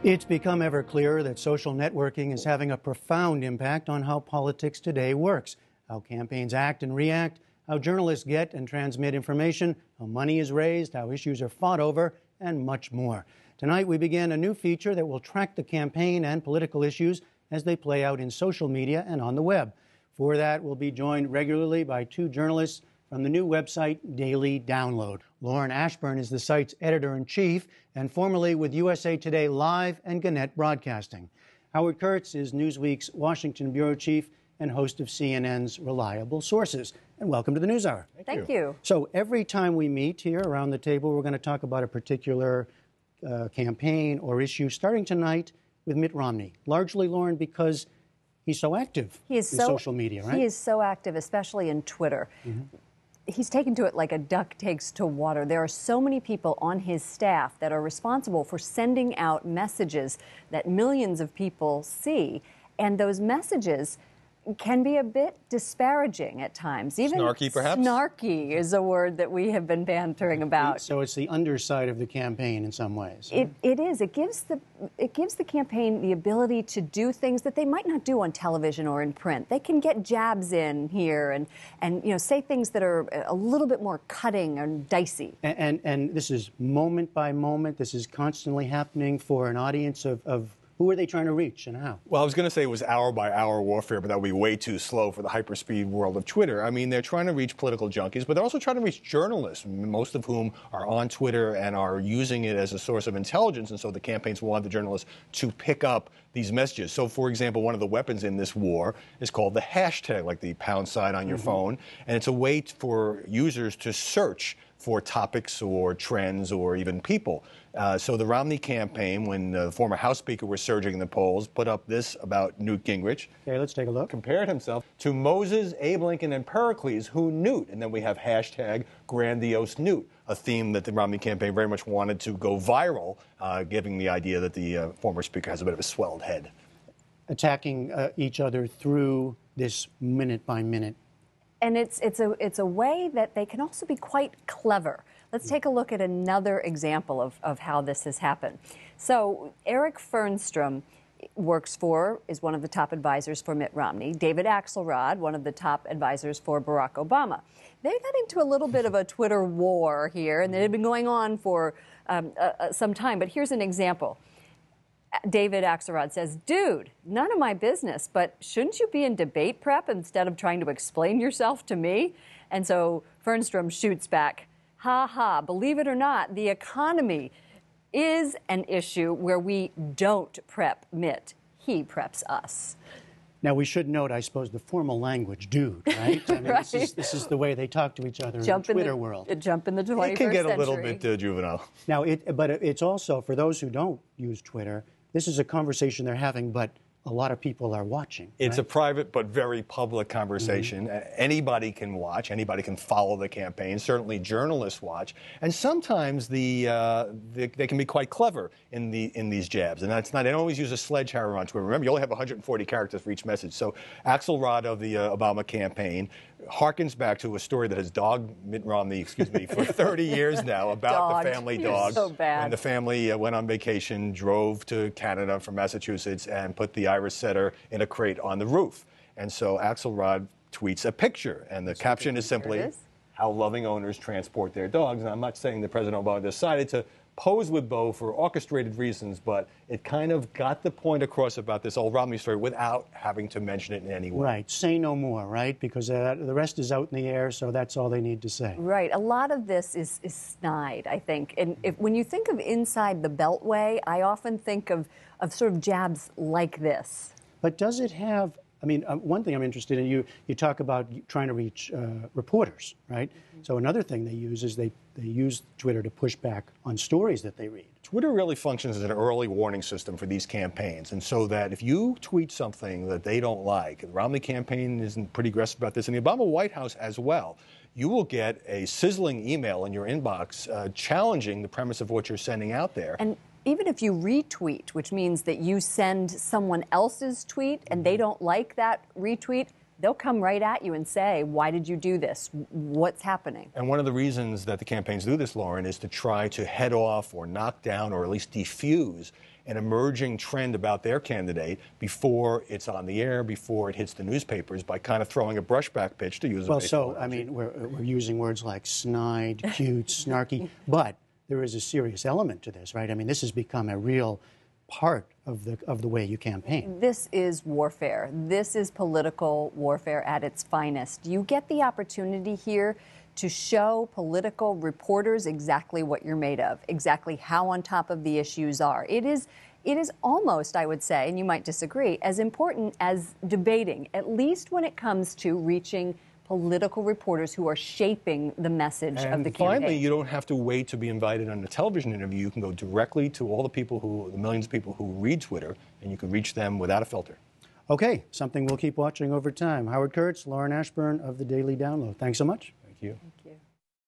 It's become ever clearer that social networking is having a profound impact on how politics today works, how campaigns act and react, how journalists get and transmit information, how money is raised, how issues are fought over, and much more. Tonight we begin a new feature that will track the campaign and political issues as they play out in social media and on the web. For that, we'll be joined regularly by two journalists from the new website Daily Download. Lauren Ashburn is the site's editor-in-chief and formerly with USA Today Live and Gannett Broadcasting. Howard Kurtz is Newsweek's Washington bureau chief and host of CNN's Reliable Sources. And welcome to the NewsHour. Thank you. So every time we meet here around the table, we're going to talk about a particular campaign or issue, starting tonight with Mitt Romney, largely, Lauren, because he's so active in social media, right? He is so active, especially in Twitter. He's taken to it like a duck takes to water. There are so many people on his staff that are responsible for sending out messages that millions of people see, and those messages can be a bit disparaging at times. Even snarky, perhaps? Snarky is a word that we have been bantering about. So it's the underside of the campaign in some ways. It is. It gives the campaign the ability to do things that they might not do on television or in print. They can get jabs in here and say things that are a little bit more cutting and dicey. And this is moment by moment. This is constantly happening for an audience of who are they trying to reach and how? Well, I was going to say it was hour-by-hour warfare, but that would be way too slow for the hyperspeed world of Twitter. I mean, they're trying to reach political junkies, but they're also trying to reach journalists, most of whom are on Twitter and are using it as a source of intelligence, and so the campaigns want the journalists to pick up these messages. So, for example, one of the weapons in this war is called the hashtag, like the pound sign on your phone, and it's a way for users to search for topics or trends or even people. So the Romney campaign, when the former House Speaker was surging in the polls, put up this about Newt Gingrich. Okay, let's take a look. Compared himself to Moses, Abe Lincoln, and Pericles, who Newt. And then we have hashtag grandiose Newt, a theme that the Romney campaign very much wanted to go viral, giving the idea that the former speaker has a bit of a swelled head. Attacking each other through this minute by minute. And it's a way that they can also be quite clever. Let's take a look at another example of how this has happened. So Eric Fernstrom is one of the top advisors for Mitt Romney. David Axelrod, one of the top advisors for Barack Obama. They got into a little bit of a Twitter war here, and it had been going on for some time. But here's an example. David Axelrod says, "Dude, none of my business, but shouldn't you be in debate prep instead of trying to explain yourself to me?" And so Fernstrom shoots back, "Ha ha, believe it or not, the economy is an issue where we don't prep Mitt. He preps us." Now, we should note, I suppose, the formal language, dude, right? I mean, Right. This is the way they talk to each other in the Twitter world. Jump in the 21st It can get century. a little bit juvenile. Now, but it's also, for those who don't use Twitter, this is a conversation they're having, but a lot of people are watching. It's right? a private but very public conversation. Anybody can watch. Anybody can follow the campaign. Certainly journalists watch. And sometimes they can be quite clever in these jabs. And that's not, they don't always use a sledgehammer on Twitter. Remember, you only have 140 characters for each message. So Axelrod of the Obama campaign harkens back to a story that has dogged Mitt Romney, for 30 years now, about the family dog. So bad. When the family went on vacation, drove to Canada from Massachusetts, and put the Irish setter in a crate on the roof. And so Axelrod tweets a picture, and the caption is simply, "How loving owners transport their dogs." And I'm not saying that President Obama decided to pose with Bo for orchestrated reasons, but it kind of got the point across about this old Romney story without having to mention it in any way. Right. Say no more, right? Because the rest is out in the air, so that's all they need to say. Right. A lot of this is snide, I think. And when you think of inside the Beltway, I often think of sort of jabs like this. But does it have, I mean, one thing I'm interested in, you talk about trying to reach reporters, right? So another thing they use is they use Twitter to push back on stories that they read. Twitter really functions as an early warning system for these campaigns, and so that if you tweet something that they don't like, the Romney campaign isn't pretty aggressive about this, and the Obama White House as well, you will get a sizzling email in your inbox challenging the premise of what you're sending out there. And even if you retweet, which means that you send someone else's tweet and they don't like that retweet, they'll come right at you and say, why did you do this? What's happening? And one of the reasons that the campaigns do this, Lauren, is to try to head off or knock down or at least defuse an emerging trend about their candidate before it's on the air, before it hits the newspapers, by kind of throwing a brushback pitch, to use a baseball analogy. I mean, we're using words like snide, cute, snarky, but there is a serious element to this, right? I mean, this has become a real part of the way you campaign. This is warfare. This is political warfare at its finest. You get the opportunity here to show political reporters exactly what you're made of, exactly how on top of the issues are. It is almost, I would say, and you might disagree, as important as debating, at least when it comes to reaching political reporters who are shaping the message of the campaign. Finally, you don't have to wait to be invited on a television interview. You can go directly to all the millions of people who read Twitter, and you can reach them without a filter. Okay, something we'll keep watching over time. Howard Kurtz, Lauren Ashburn of the Daily Download. Thanks so much. Thank you.